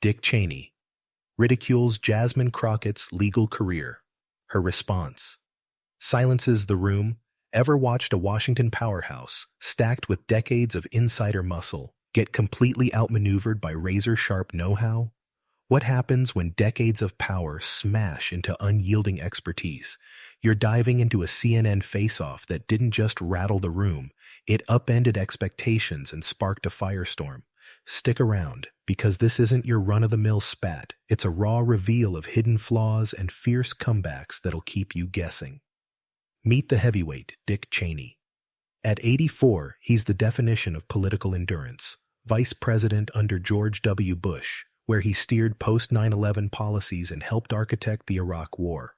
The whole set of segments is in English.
Dick Cheney ridicules Jasmine Crockett's legal career. Her response silences the room. Ever watched a Washington powerhouse, stacked with decades of insider muscle, get completely outmaneuvered by razor-sharp know-how? What happens when decades of power smash into unyielding expertise? You're diving into a CNN face-off that didn't just rattle the room, it upended expectations and sparked a firestorm. Stick around, because this isn't your run-of-the-mill spat. It's a raw reveal of hidden flaws and fierce comebacks that'll keep you guessing. Meet the heavyweight, Dick Cheney. At 84, he's the definition of political endurance. Vice President under George W. Bush, where he steered post-9/11 policies and helped architect the Iraq War.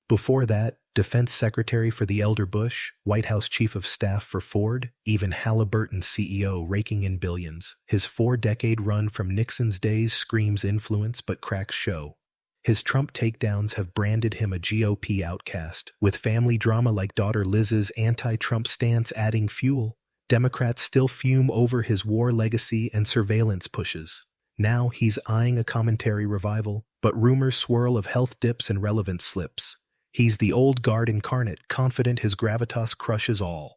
Before that, Defense Secretary for the elder Bush, White House Chief of Staff for Ford, even Halliburton CEO raking in billions. His 4-decade run from Nixon's days screams influence but cracks show. His Trump takedowns have branded him a GOP outcast, with family drama like daughter Liz's anti-Trump stance adding fuel. Democrats still fume over his war legacy and surveillance pushes. Now he's eyeing a commentary revival, but rumors swirl of health dips and relevance slips. He's the old guard incarnate, confident his gravitas crushes all.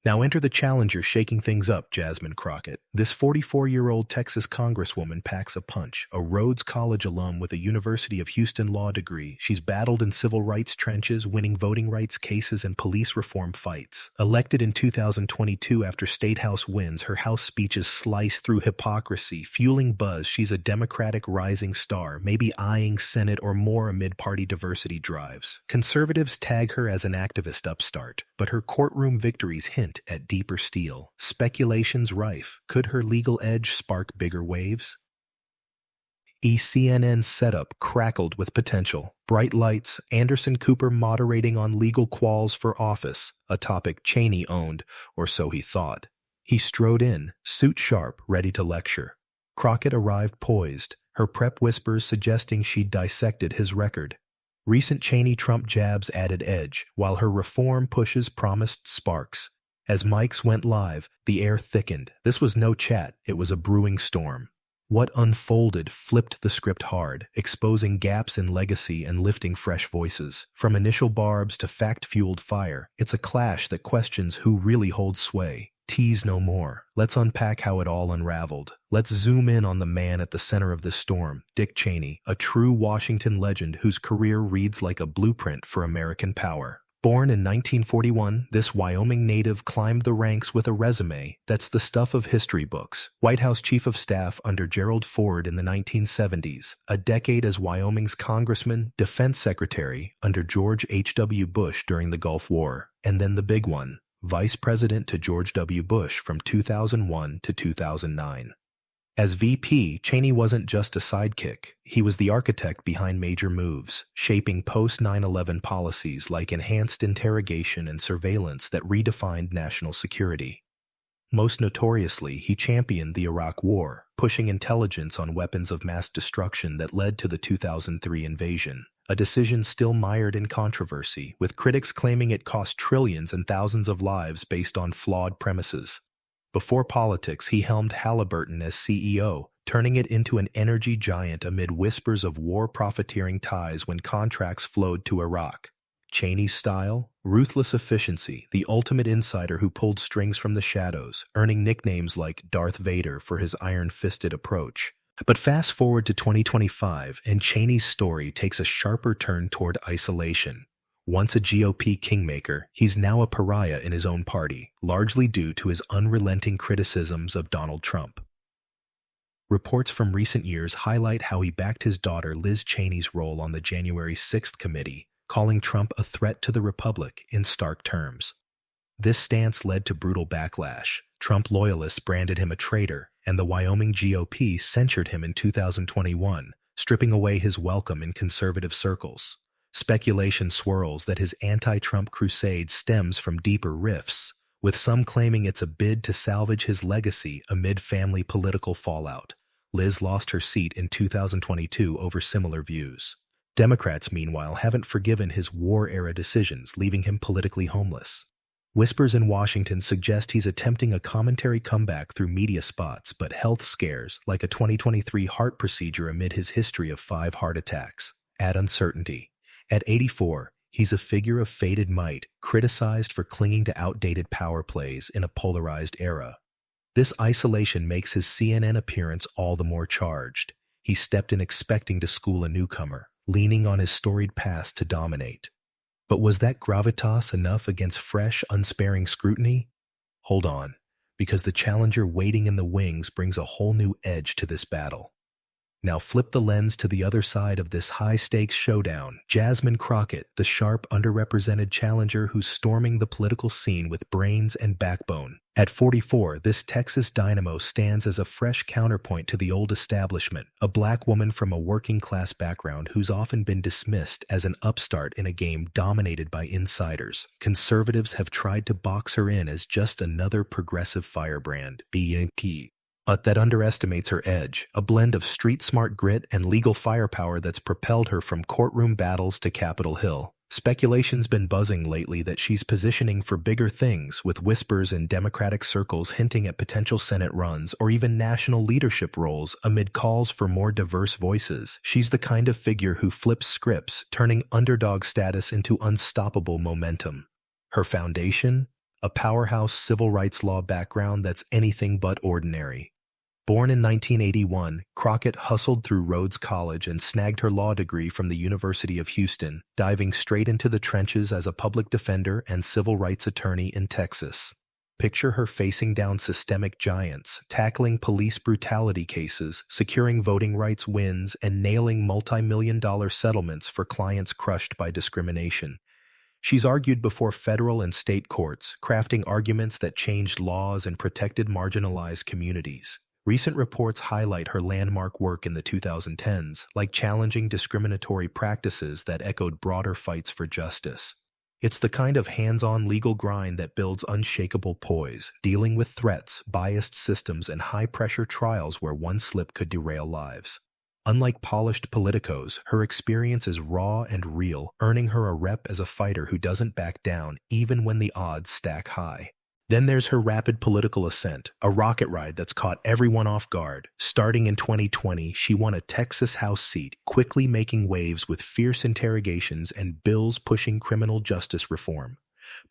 Now enter the challenger shaking things up, Jasmine Crockett. This 44-year-old Texas congresswoman packs a punch. A Rhodes College alum with a University of Houston law degree, she's battled in civil rights trenches, winning voting rights cases and police reform fights. Elected in 2022 after State House wins, her House speeches slice through hypocrisy, fueling buzz. She's a Democratic rising star, maybe eyeing Senate or more amid party diversity drives. Conservatives tag her as an activist upstart, but her courtroom victories hint at deeper steel. Speculations rife. Could her legal edge spark bigger waves? CNN setup crackled with potential. Bright lights, Anderson Cooper moderating on legal quals for office, a topic Cheney owned, or so he thought. He strode in, suit sharp, ready to lecture. Crockett arrived poised, her prep whispers suggesting she'd dissected his record. Recent Cheney-Trump jabs added edge, while her reform pushes promised sparks. As mics went live, the air thickened. This was no chat, it was a brewing storm. What unfolded flipped the script hard, exposing gaps in legacy and lifting fresh voices. From initial barbs to fact-fueled fire, it's a clash that questions who really holds sway. Tease no more. Let's unpack how it all unraveled. Let's zoom in on the man at the center of this storm, Dick Cheney, a true Washington legend whose career reads like a blueprint for American power. Born in 1941, this Wyoming native climbed the ranks with a resume that's the stuff of history books. White House Chief of Staff under Gerald Ford in the 1970s, a decade as Wyoming's congressman, Defense Secretary under George H.W. Bush during the Gulf War, and then the big one, Vice President to George W. Bush from 2001 to 2009. As VP, Cheney wasn't just a sidekick. He was the architect behind major moves, shaping post-9/11 policies like enhanced interrogation and surveillance that redefined national security. Most notoriously, he championed the Iraq War, pushing intelligence on weapons of mass destruction that led to the 2003 invasion, a decision still mired in controversy, with critics claiming it cost trillions and thousands of lives based on flawed premises. Before politics, he helmed Halliburton as CEO, turning it into an energy giant amid whispers of war profiteering ties when contracts flowed to Iraq. Cheney's style? Ruthless efficiency, the ultimate insider who pulled strings from the shadows, earning nicknames like Darth Vader for his iron-fisted approach. But fast forward to 2025, and Cheney's story takes a sharper turn toward isolation. Once a GOP kingmaker, he's now a pariah in his own party, largely due to his unrelenting criticisms of Donald Trump. Reports from recent years highlight how he backed his daughter Liz Cheney's role on the January 6th committee, calling Trump a threat to the Republic in stark terms. This stance led to brutal backlash. Trump loyalists branded him a traitor, and the Wyoming GOP censured him in 2021, stripping away his welcome in conservative circles. Speculation swirls that his anti-Trump crusade stems from deeper rifts, with some claiming it's a bid to salvage his legacy amid family political fallout. Liz lost her seat in 2022 over similar views. Democrats, meanwhile, haven't forgiven his war-era decisions, leaving him politically homeless. Whispers in Washington suggest he's attempting a commentary comeback through media spots, but health scares, like a 2023 heart procedure amid his history of 5 heart attacks, add uncertainty. At 84, he's a figure of faded might, criticized for clinging to outdated power plays in a polarized era. This isolation makes his CNN appearance all the more charged. He stepped in expecting to school a newcomer, leaning on his storied past to dominate. But was that gravitas enough against fresh, unsparing scrutiny? Hold on, because the challenger waiting in the wings brings a whole new edge to this battle. Now flip the lens to the other side of this high-stakes showdown. Jasmine Crockett, the sharp, underrepresented challenger who's storming the political scene with brains and backbone. At 44, this Texas dynamo stands as a fresh counterpoint to the old establishment, a black woman from a working-class background who's often been dismissed as an upstart in a game dominated by insiders. Conservatives have tried to box her in as just another progressive firebrand, BNP. That underestimates her edge, a blend of street-smart grit and legal firepower that's propelled her from courtroom battles to Capitol Hill. Speculation's been buzzing lately that she's positioning for bigger things, with whispers in Democratic circles hinting at potential Senate runs or even national leadership roles amid calls for more diverse voices. She's the kind of figure who flips scripts, turning underdog status into unstoppable momentum. Her foundation? A powerhouse civil rights law background that's anything but ordinary. Born in 1981, Crockett hustled through Rhodes College and snagged her law degree from the University of Houston, diving straight into the trenches as a public defender and civil rights attorney in Texas. Picture her facing down systemic giants, tackling police brutality cases, securing voting rights wins, and nailing multi-million-dollar settlements for clients crushed by discrimination. She's argued before federal and state courts, crafting arguments that changed laws and protected marginalized communities. Recent reports highlight her landmark work in the 2010s, like challenging discriminatory practices that echoed broader fights for justice. It's the kind of hands-on legal grind that builds unshakable poise, dealing with threats, biased systems, and high-pressure trials where one slip could derail lives. Unlike polished politicos, her experience is raw and real, earning her a rep as a fighter who doesn't back down even when the odds stack high. Then there's her rapid political ascent, a rocket ride that's caught everyone off guard. Starting in 2020, she won a Texas House seat, quickly making waves with fierce interrogations and bills pushing criminal justice reform.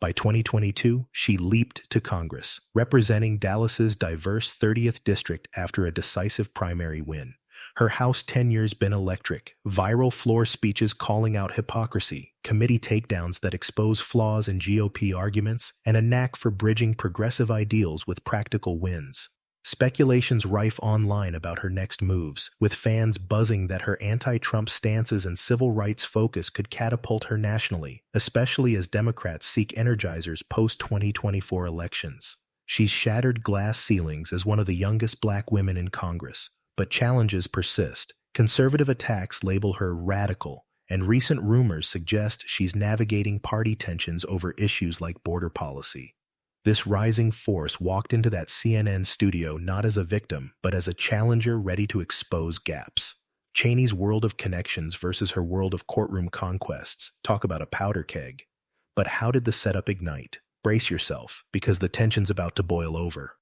By 2022, she leaped to Congress, representing Dallas's diverse 30th district after a decisive primary win. Her House tenure's been electric, viral floor speeches calling out hypocrisy, committee takedowns that expose flaws in GOP arguments, and a knack for bridging progressive ideals with practical wins. Speculation's rife online about her next moves, with fans buzzing that her anti-Trump stances and civil rights focus could catapult her nationally, especially as Democrats seek energizers post-2024 elections. She's shattered glass ceilings as one of the youngest black women in Congress. But challenges persist. Conservative attacks label her radical, and recent rumors suggest she's navigating party tensions over issues like border policy. This rising force walked into that CNN studio not as a victim, but as a challenger ready to expose gaps. Cheney's world of connections versus her world of courtroom conquests. Talk about a powder keg. But how did the setup ignite? Brace yourself, because the tension's about to boil over.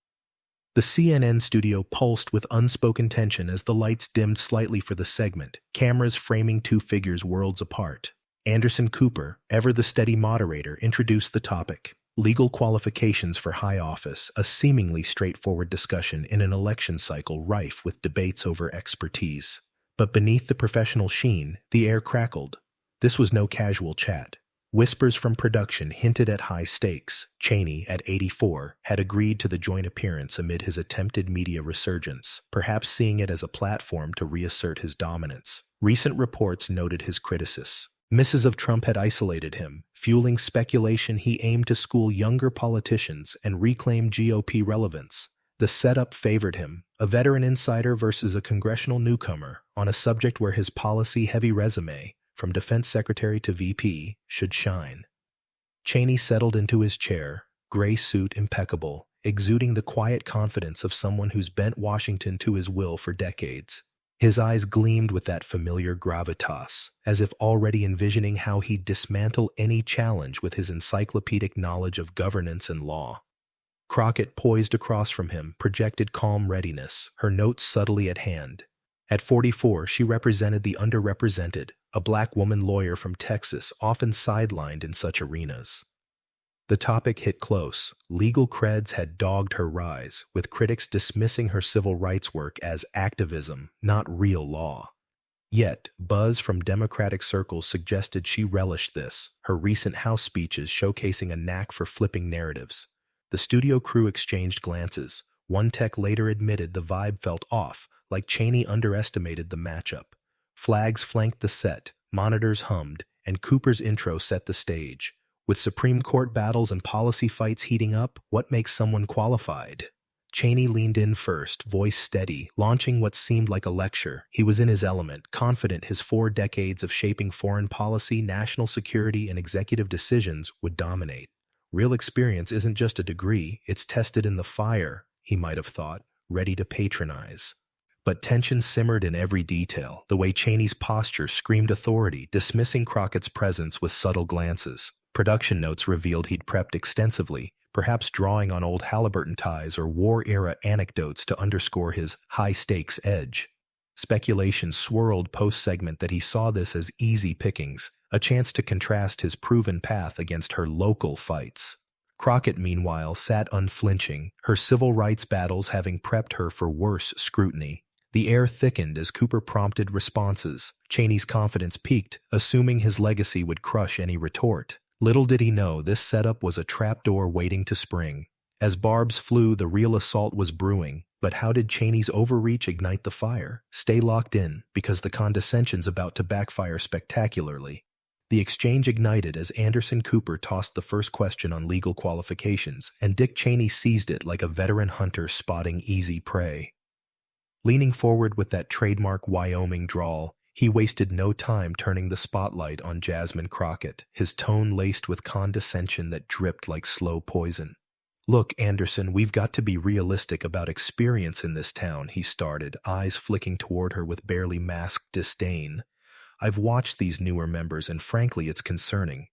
The CNN studio pulsed with unspoken tension as the lights dimmed slightly for the segment, cameras framing two figures worlds apart. Anderson Cooper, ever the steady moderator, introduced the topic: legal qualifications for high office, a seemingly straightforward discussion in an election cycle rife with debates over expertise. But beneath the professional sheen, the air crackled. This was no casual chat. Whispers from production hinted at high stakes. Cheney, at 84, had agreed to the joint appearance amid his attempted media resurgence, perhaps seeing it as a platform to reassert his dominance. Recent reports noted his criticisms. Mrs. of Trump had isolated him, fueling speculation he aimed to school younger politicians and reclaim GOP relevance. The setup favored him, a veteran insider versus a congressional newcomer, on a subject where his policy-heavy resume, from defense secretary to VP, should shine. Cheney settled into his chair, gray suit impeccable, exuding the quiet confidence of someone who's bent Washington to his will for decades. His eyes gleamed with that familiar gravitas, as if already envisioning how he'd dismantle any challenge with his encyclopedic knowledge of governance and law. Crockett poised across from him, projected calm readiness, her notes subtly at hand. At 44, she represented the underrepresented, a black woman lawyer from Texas, often sidelined in such arenas. The topic hit close. Legal creds had dogged her rise, with critics dismissing her civil rights work as activism, not real law. Yet, buzz from Democratic circles suggested she relished this, her recent House speeches showcasing a knack for flipping narratives. The studio crew exchanged glances. One tech later admitted the vibe felt off, like Cheney underestimated the matchup. Flags flanked the set, monitors hummed, and Cooper's intro set the stage. With Supreme Court battles and policy fights heating up, what makes someone qualified? Cheney leaned in first, voice steady, launching what seemed like a lecture. He was in his element, confident his 4 decades of shaping foreign policy, national security, and executive decisions would dominate. Real experience isn't just a degree, it's tested in the fire, he might have thought, ready to patronize. But tension simmered in every detail. The way Cheney's posture screamed authority, dismissing Crockett's presence with subtle glances. Production notes revealed he'd prepped extensively, perhaps drawing on old Halliburton ties or war-era anecdotes to underscore his high-stakes edge. Speculation swirled post-segment that he saw this as easy pickings, a chance to contrast his proven path against her local fights. Crockett, meanwhile, sat unflinching, her civil rights battles having prepped her for worse scrutiny. The air thickened as Cooper prompted responses. Cheney's confidence peaked, assuming his legacy would crush any retort. Little did he know this setup was a trapdoor waiting to spring. As barbs flew, the real assault was brewing. But how did Cheney's overreach ignite the fire? Stay locked in, because the condescension's about to backfire spectacularly. The exchange ignited as Anderson Cooper tossed the first question on legal qualifications, and Dick Cheney seized it like a veteran hunter spotting easy prey. Leaning forward with that trademark Wyoming drawl, he wasted no time turning the spotlight on Jasmine Crockett, his tone laced with condescension that dripped like slow poison. "Look, Anderson, we've got to be realistic about experience in this town," he started, eyes flicking toward her with barely masked disdain. "I've watched these newer members, and frankly, it's concerning.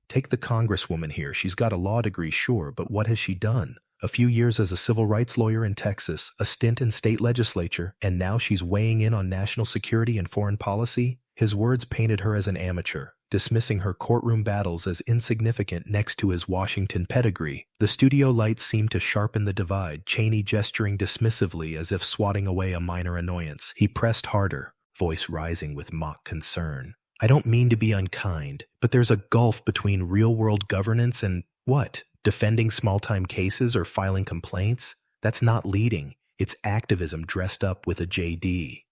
Take the congresswoman here. She's got a law degree, sure, but what has she done? A few years as a civil rights lawyer in Texas, a stint in state legislature, and now she's weighing in on national security and foreign policy?" His words painted her as an amateur, dismissing her courtroom battles as insignificant next to his Washington pedigree. The studio lights seemed to sharpen the divide, Cheney gesturing dismissively as if swatting away a minor annoyance. He pressed harder, voice rising with mock concern. "I don't mean to be unkind, but there's a gulf between real-world governance and, what, defending small-time cases or filing complaints? That's not leading. It's activism dressed up with a JD."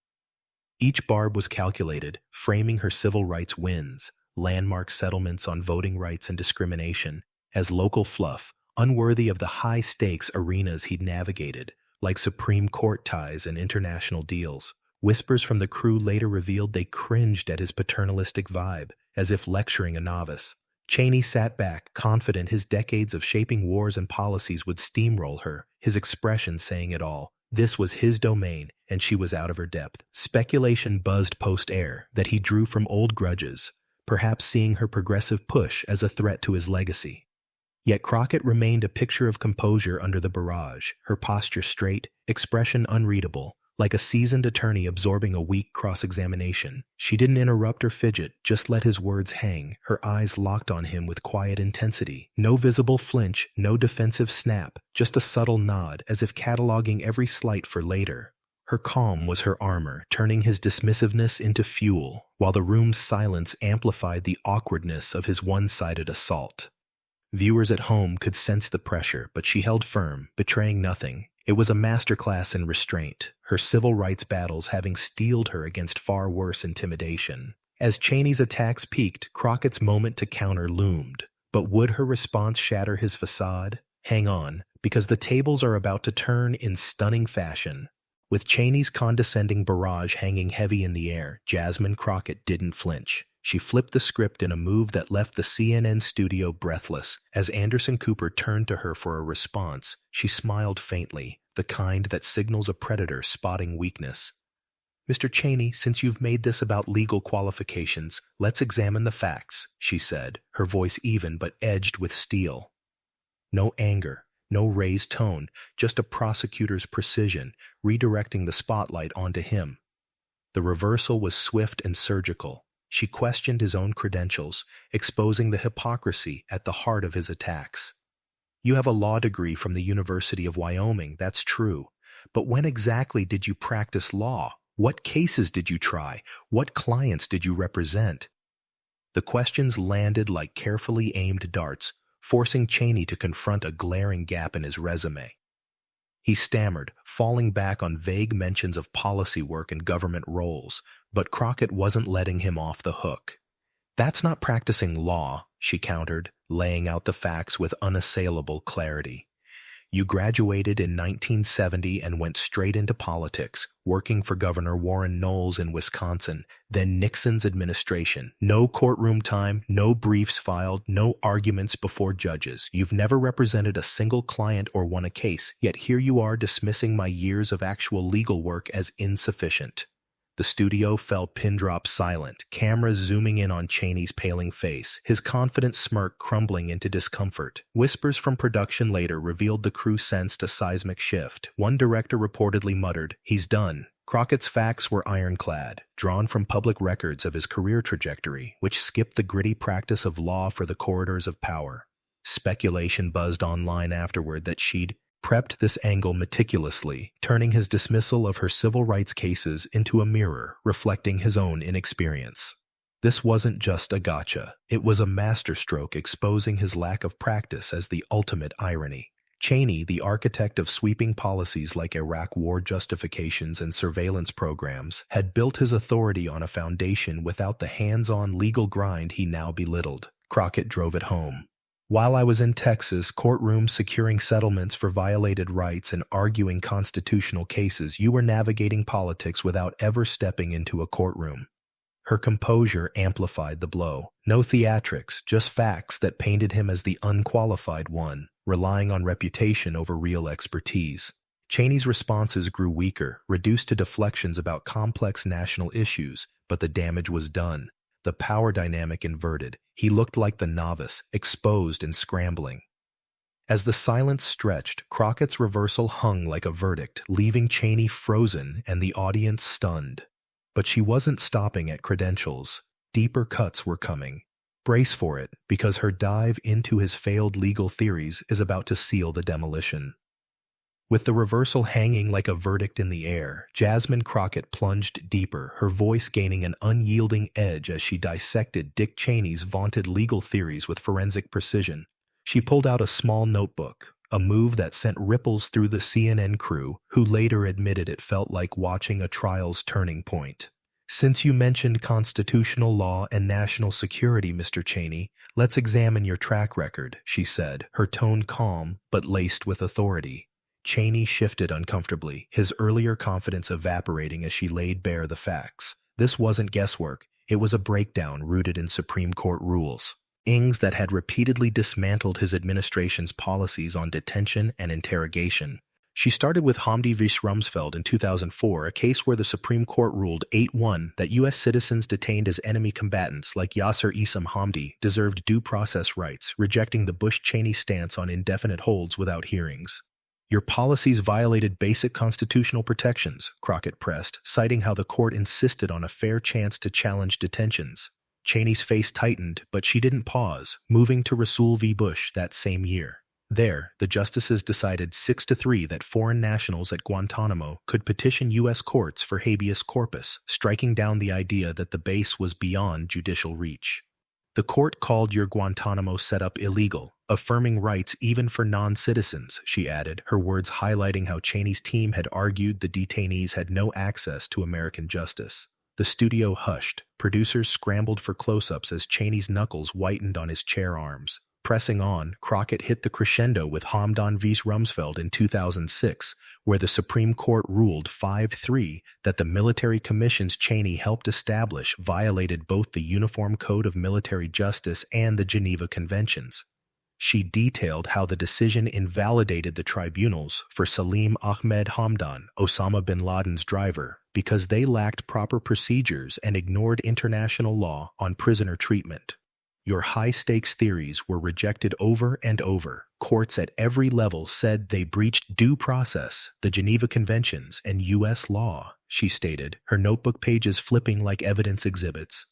Each barb was calculated, framing her civil rights wins, landmark settlements on voting rights and discrimination, as local fluff, unworthy of the high-stakes arenas he'd navigated, like Supreme Court ties and international deals. Whispers from the crew later revealed they cringed at his paternalistic vibe, as if lecturing a novice. Cheney sat back, confident his decades of shaping wars and policies would steamroll her, his expression saying it all. This was his domain, and she was out of her depth. Speculation buzzed post-air that he drew from old grudges, perhaps seeing her progressive push as a threat to his legacy. Yet Crockett remained a picture of composure under the barrage, her posture straight, expression unreadable, like a seasoned attorney absorbing a weak cross-examination. She didn't interrupt or fidget, just let his words hang, her eyes locked on him with quiet intensity. No visible flinch, no defensive snap, just a subtle nod, as if cataloging every slight for later. Her calm was her armor, turning his dismissiveness into fuel, while the room's silence amplified the awkwardness of his one-sided assault. Viewers at home could sense the pressure, but she held firm, betraying nothing. It was a masterclass in restraint, her civil rights battles having steeled her against far worse intimidation. As Cheney's attacks peaked, Crockett's moment to counter loomed. But would her response shatter his facade? Hang on, because the tables are about to turn in stunning fashion. With Cheney's condescending barrage hanging heavy in the air, Jasmine Crockett didn't flinch. She flipped the script in a move that left the CNN studio breathless. As Anderson Cooper turned to her for a response, she smiled faintly, the kind that signals a predator spotting weakness. Mr. Cheney, since you've made this about legal qualifications, let's examine the facts, she said, her voice even but edged with steel. No anger, no raised tone, just a prosecutor's precision, redirecting the spotlight onto him. The reversal was swift and surgical. She questioned his own credentials, exposing the hypocrisy at the heart of his attacks. You have a law degree from the University of Wyoming, that's true. But when exactly did you practice law? What cases did you try? What clients did you represent? The questions landed like carefully aimed darts, forcing Cheney to confront a glaring gap in his resume. He stammered, falling back on vague mentions of policy work and government roles, but Crockett wasn't letting him off the hook. That's not practicing law, she countered, laying out the facts with unassailable clarity. You graduated in 1970 and went straight into politics, working for Governor Warren Knowles in Wisconsin, then Nixon's administration. No courtroom time, no briefs filed, no arguments before judges. You've never represented a single client or won a case, yet here you are dismissing my years of actual legal work as insufficient. The studio fell pin-drop silent, cameras zooming in on Cheney's paling face, his confident smirk crumbling into discomfort. Whispers from production later revealed the crew sensed a seismic shift. One director reportedly muttered, "He's done." Crockett's facts were ironclad, drawn from public records of his career trajectory, which skipped the gritty practice of law for the corridors of power. Speculation buzzed online afterward that she'd prepped this angle meticulously, turning his dismissal of her civil rights cases into a mirror reflecting his own inexperience. This wasn't just a gotcha, it was a masterstroke exposing his lack of practice as the ultimate irony. Cheney, the architect of sweeping policies like Iraq war justifications and surveillance programs, had built his authority on a foundation without the hands-on legal grind he now belittled. Crockett drove it home. While I was in Texas, courtrooms securing settlements for violated rights and arguing constitutional cases, you were navigating politics without ever stepping into a courtroom. Her composure amplified the blow. No theatrics, just facts that painted him as the unqualified one, relying on reputation over real expertise. Cheney's responses grew weaker, reduced to deflections about complex national issues, but the damage was done. The power dynamic inverted. He looked like the novice, exposed and scrambling. As the silence stretched, Crockett's reversal hung like a verdict, leaving Cheney frozen and the audience stunned. But she wasn't stopping at credentials. Deeper cuts were coming. Brace for it, because her dive into his failed legal theories is about to seal the demolition. With the reversal hanging like a verdict in the air, Jasmine Crockett plunged deeper, her voice gaining an unyielding edge as she dissected Dick Cheney's vaunted legal theories with forensic precision. She pulled out a small notebook, a move that sent ripples through the CNN crew, who later admitted it felt like watching a trial's turning point. Since you mentioned constitutional law and national security, Mr. Cheney, let's examine your track record, she said, her tone calm but laced with authority. Cheney shifted uncomfortably, his earlier confidence evaporating as she laid bare the facts. This wasn't guesswork, it was a breakdown rooted in Supreme Court rules. Ings that had repeatedly dismantled his administration's policies on detention and interrogation. She started with Hamdi v. Rumsfeld in 2004, a case where the Supreme Court ruled 8-1 that U.S. citizens detained as enemy combatants like Yasser Issam Hamdi deserved due process rights, rejecting the Bush-Cheney stance on indefinite holds without hearings. Your policies violated basic constitutional protections, Crockett pressed, citing how the court insisted on a fair chance to challenge detentions. Cheney's face tightened, but she didn't pause, moving to Rasul v. Bush that same year. There, the justices decided 6-3 that foreign nationals at Guantanamo could petition U.S. courts for habeas corpus, striking down the idea that the base was beyond judicial reach. The court called your Guantanamo setup illegal, affirming rights even for non-citizens, she added, her words highlighting how Cheney's team had argued the detainees had no access to American justice. The studio hushed. Producers scrambled for close-ups as Cheney's knuckles whitened on his chair arms. Pressing on, Crockett hit the crescendo with Hamdan v. Rumsfeld in 2006, where the Supreme Court ruled 5-3 that the military commissions Cheney helped establish violated both the Uniform Code of Military Justice and the Geneva Conventions. She detailed how the decision invalidated the tribunals for Salim Ahmed Hamdan, Osama bin Laden's driver, because they lacked proper procedures and ignored international law on prisoner treatment. Your high-stakes theories were rejected over and over. Courts at every level said they breached due process, the Geneva Conventions, and U.S. law, she stated, her notebook pages flipping like evidence exhibits.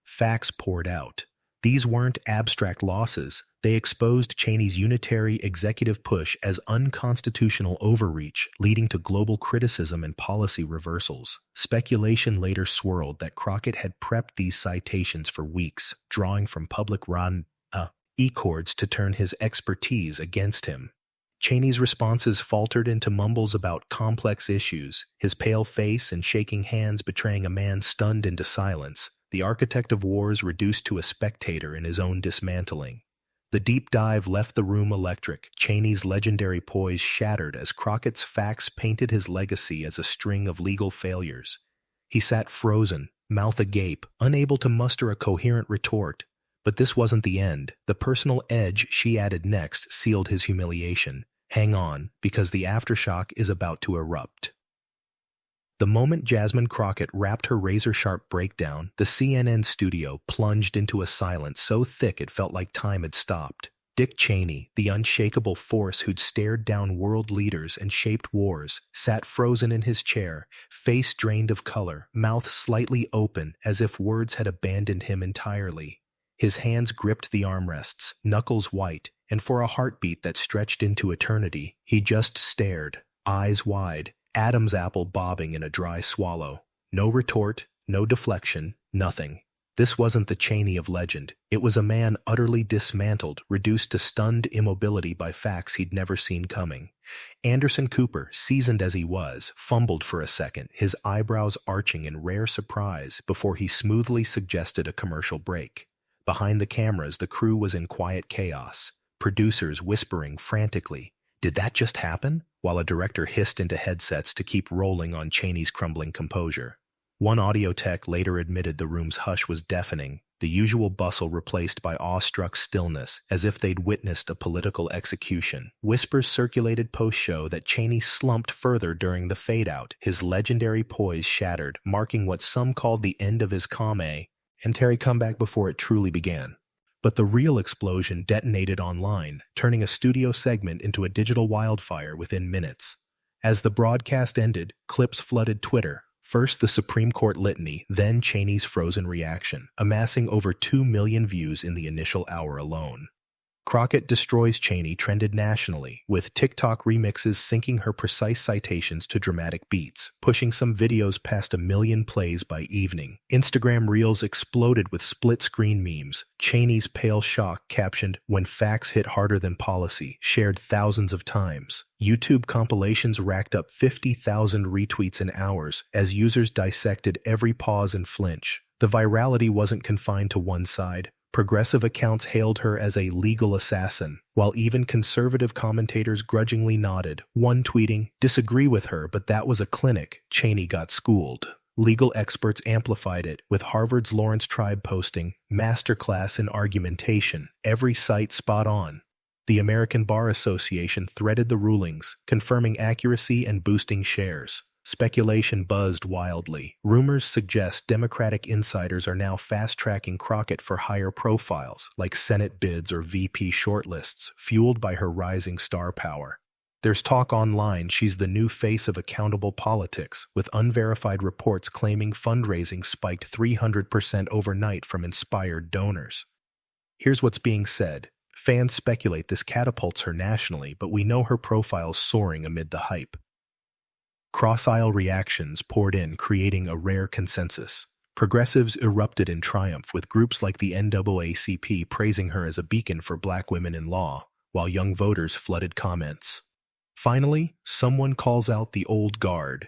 Facts poured out. These weren't abstract losses. They exposed Cheney's unitary executive push as unconstitutional overreach, leading to global criticism and policy reversals. Speculation later swirled that Crockett had prepped these citations for weeks, drawing from public records to turn his expertise against him. Cheney's responses faltered into mumbles about complex issues, his pale face and shaking hands betraying a man stunned into silence, the architect of wars reduced to a spectator in his own dismantling. The deep dive left the room electric, Cheney's legendary poise shattered as Crockett's facts painted his legacy as a string of legal failures. He sat frozen, mouth agape, unable to muster a coherent retort. But this wasn't the end. The personal edge she added next sealed his humiliation. Hang on, because the aftershock is about to erupt. The moment Jasmine Crockett wrapped her razor-sharp breakdown, the CNN studio plunged into a silence so thick it felt like time had stopped. Dick Cheney, the unshakable force who'd stared down world leaders and shaped wars, sat frozen in his chair, face drained of color, mouth slightly open as if words had abandoned him entirely. His hands gripped the armrests, knuckles white, and for a heartbeat that stretched into eternity, he just stared, eyes wide, Adam's apple bobbing in a dry swallow. No retort, no deflection, nothing. This wasn't the Cheney of legend. It was a man utterly dismantled, reduced to stunned immobility by facts he'd never seen coming. Anderson Cooper, seasoned as he was, fumbled for a second, his eyebrows arching in rare surprise before he smoothly suggested a commercial break. Behind the cameras, the crew was in quiet chaos, producers whispering frantically, "Did that just happen?" while a director hissed into headsets to keep rolling on Cheney's crumbling composure. One audio tech later admitted the room's hush was deafening, the usual bustle replaced by awestruck stillness, as if they'd witnessed a political execution. Whispers circulated post-show that Cheney slumped further during the fade-out, his legendary poise shattered, marking what some called the end of his and Terry comeback before it truly began. But the real explosion detonated online, turning a studio segment into a digital wildfire within minutes. As the broadcast ended, clips flooded Twitter. First the Supreme Court litany, then Cheney's frozen reaction, amassing over 2 million views in the initial hour alone. Crockett destroys Cheney trended nationally, with TikTok remixes syncing her precise citations to dramatic beats, pushing some videos past 1 million plays by evening. Instagram Reels exploded with split-screen memes. Cheney's pale shock captioned, "When facts hit harder than policy," shared thousands of times. YouTube compilations racked up 50,000 retweets in hours as users dissected every pause and flinch. The virality wasn't confined to one side. Progressive accounts hailed her as a legal assassin, while even conservative commentators grudgingly nodded, one tweeting, "Disagree with her, but that was a clinic. Cheney got schooled." Legal experts amplified it, with Harvard's Lawrence Tribe posting, "Masterclass in argumentation, every site spot on." The American Bar Association threaded the rulings, confirming accuracy and boosting shares. Speculation buzzed wildly. Rumors suggest Democratic insiders are now fast-tracking Crockett for higher profiles, like Senate bids or VP shortlists, fueled by her rising star power. There's talk online she's the new face of accountable politics, with unverified reports claiming fundraising spiked 300% overnight from inspired donors. Here's what's being said. Fans speculate this catapults her nationally, but we know her profile's soaring amid the hype. Cross-aisle reactions poured in, creating a rare consensus. Progressives erupted in triumph, with groups like the NAACP praising her as a beacon for black women in law, while young voters flooded comments. Finally, someone calls out the old guard.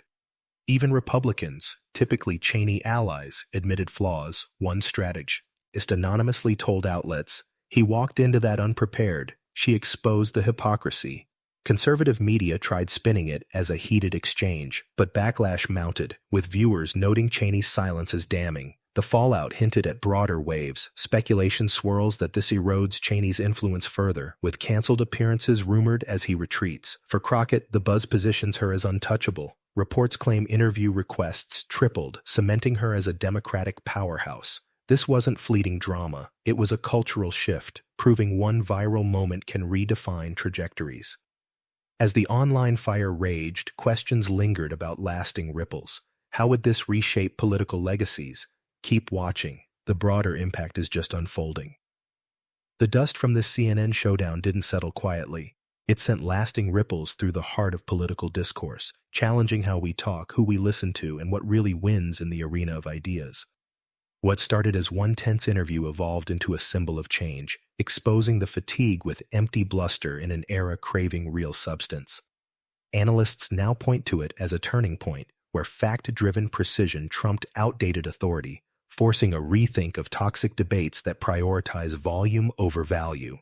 Even Republicans, typically Cheney allies, admitted flaws. One strategist anonymously told outlets, "He walked into that unprepared. She exposed the hypocrisy." Conservative media tried spinning it as a heated exchange, but backlash mounted, with viewers noting Cheney's silence as damning. The fallout hinted at broader waves. Speculation swirls that this erodes Cheney's influence further, with canceled appearances rumored as he retreats. For Crockett, the buzz positions her as untouchable. Reports claim interview requests tripled, cementing her as a Democratic powerhouse. This wasn't fleeting drama. It was a cultural shift, proving one viral moment can redefine trajectories. As the online fire raged, questions lingered about lasting ripples. How would this reshape political legacies? Keep watching. The broader impact is just unfolding. The dust from this CNN showdown didn't settle quietly. It sent lasting ripples through the heart of political discourse, challenging how we talk, who we listen to, and what really wins in the arena of ideas. What started as one tense interview evolved into a symbol of change, exposing the fatigue with empty bluster in an era craving real substance. Analysts now point to it as a turning point, where fact-driven precision trumped outdated authority, forcing a rethink of toxic debates that prioritize volume over value.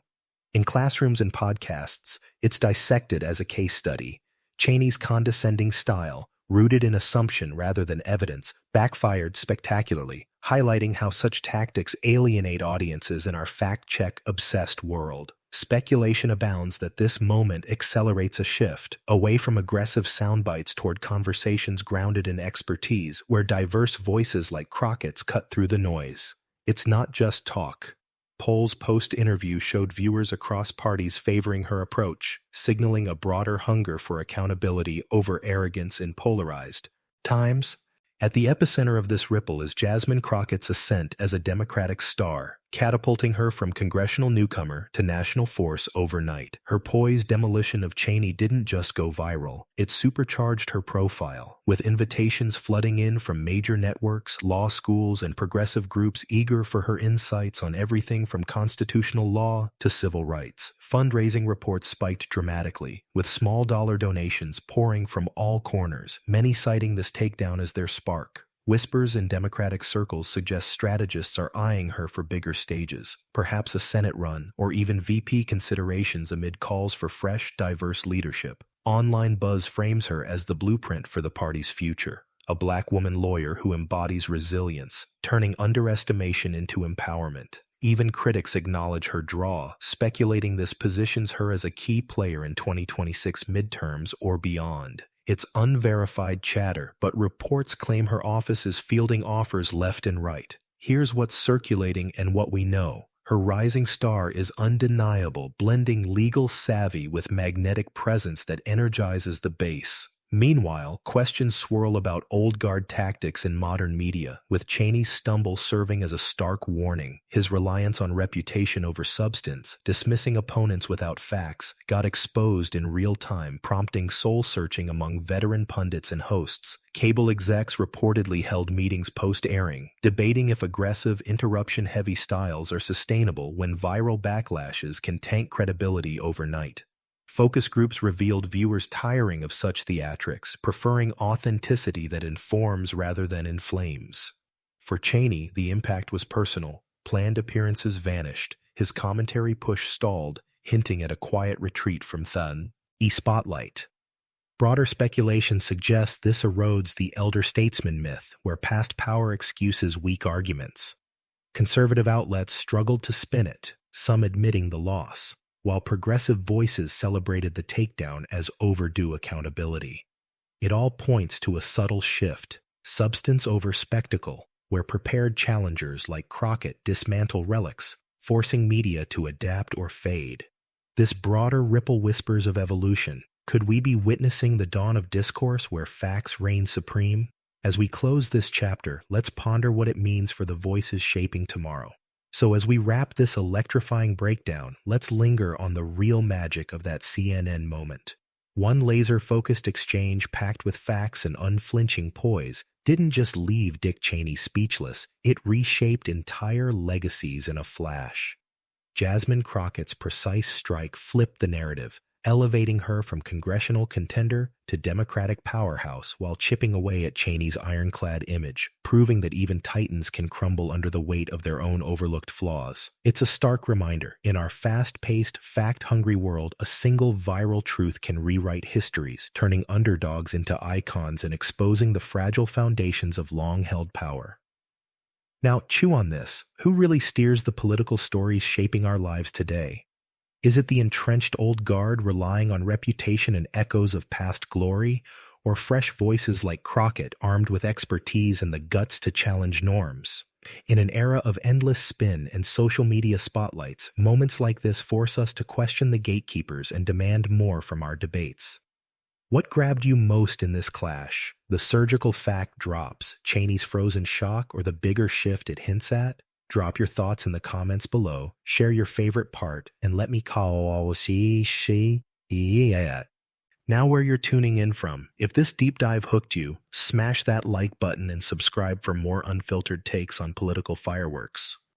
In classrooms and podcasts, it's dissected as a case study. Cheney's condescending style, rooted in assumption rather than evidence, backfired spectacularly, highlighting how such tactics alienate audiences in our fact-check-obsessed world. Speculation abounds that this moment accelerates a shift away from aggressive soundbites toward conversations grounded in expertise, where diverse voices like Crockett's cut through the noise. It's not just talk. Polls post-interview showed viewers across parties favoring her approach, signaling a broader hunger for accountability over arrogance in polarized times. At the epicenter of this ripple is Jasmine Crockett's ascent as a Democratic star, catapulting her from congressional newcomer to national force overnight. Her poised demolition of Cheney didn't just go viral, it supercharged her profile, with invitations flooding in from major networks, law schools, and progressive groups eager for her insights on everything from constitutional law to civil rights. Fundraising reports spiked dramatically, with small-dollar donations pouring from all corners, many citing this takedown as their spark. Whispers in Democratic circles suggest strategists are eyeing her for bigger stages, perhaps a Senate run or even VP considerations amid calls for fresh, diverse leadership. Online buzz frames her as the blueprint for the party's future, a black woman lawyer who embodies resilience, turning underestimation into empowerment. Even critics acknowledge her draw, speculating this positions her as a key player in 2026 midterms or beyond. It's unverified chatter, but reports claim her office is fielding offers left and right. Here's what's circulating and what we know. Her rising star is undeniable, blending legal savvy with magnetic presence that energizes the base. Meanwhile, questions swirl about old guard tactics in modern media, with Cheney's stumble serving as a stark warning. His reliance on reputation over substance, dismissing opponents without facts, got exposed in real time, prompting soul-searching among veteran pundits and hosts. Cable execs reportedly held meetings post-airing, debating if aggressive, interruption-heavy styles are sustainable when viral backlashes can tank credibility overnight. Focus groups revealed viewers tiring of such theatrics, preferring authenticity that informs rather than inflames. For Cheney, the impact was personal. Planned appearances vanished. His commentary push stalled, hinting at a quiet retreat from the spotlight. Broader speculation suggests this erodes the elder statesman myth, where past power excuses weak arguments. Conservative outlets struggled to spin it, some admitting the loss, while progressive voices celebrated the takedown as overdue accountability. It all points to a subtle shift, substance over spectacle, where prepared challengers like Crockett dismantle relics, forcing media to adapt or fade. This broader ripple whispers of evolution. Could we be witnessing the dawn of discourse where facts reign supreme? As we close this chapter, let's ponder what it means for the voices shaping tomorrow. So as we wrap this electrifying breakdown, let's linger on the real magic of that CNN moment. One laser-focused exchange packed with facts and unflinching poise didn't just leave Dick Cheney speechless, it reshaped entire legacies in a flash. Jasmine Crockett's precise strike flipped the narrative, elevating her from congressional contender to Democratic powerhouse while chipping away at Cheney's ironclad image, proving that even titans can crumble under the weight of their own overlooked flaws. It's a stark reminder, in our fast-paced, fact-hungry world, a single viral truth can rewrite histories, turning underdogs into icons and exposing the fragile foundations of long-held power. Now, chew on this. Who really steers the political stories shaping our lives today? Is it the entrenched old guard relying on reputation and echoes of past glory, or fresh voices like Crockett armed with expertise and the guts to challenge norms. In an era of endless spin and social media spotlights, moments like this force us to question the gatekeepers and demand more from our debates. What grabbed you most in this clash? The surgical fact drops, Cheney's frozen shock, or the bigger shift it hints at? Drop your thoughts in the comments below, share your favorite part, and let me call yeah. Now where you're tuning in from, if this deep dive hooked you, smash that like button and subscribe for more unfiltered takes on political fireworks.